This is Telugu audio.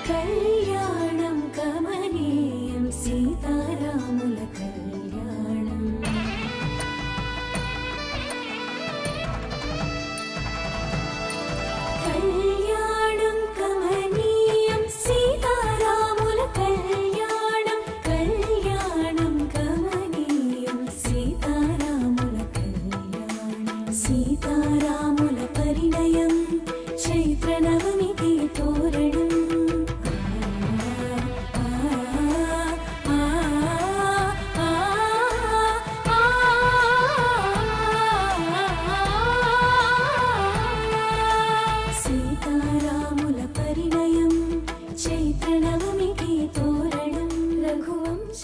కళ్యాణం కమనీయం సీతారాముల కళ్యాణం. కళ్యాణం కమనీయం సీతారాముల కళ్యాణం. కళ్యాణం కమనీయం సీతారాముల కళ్యాణం. సీతారాముల పరిణయం చైత్ర నవమికి తోరణం. సీతారాముల పరిణయం చైత్ర నవమికి తోరణం. రఘువంశ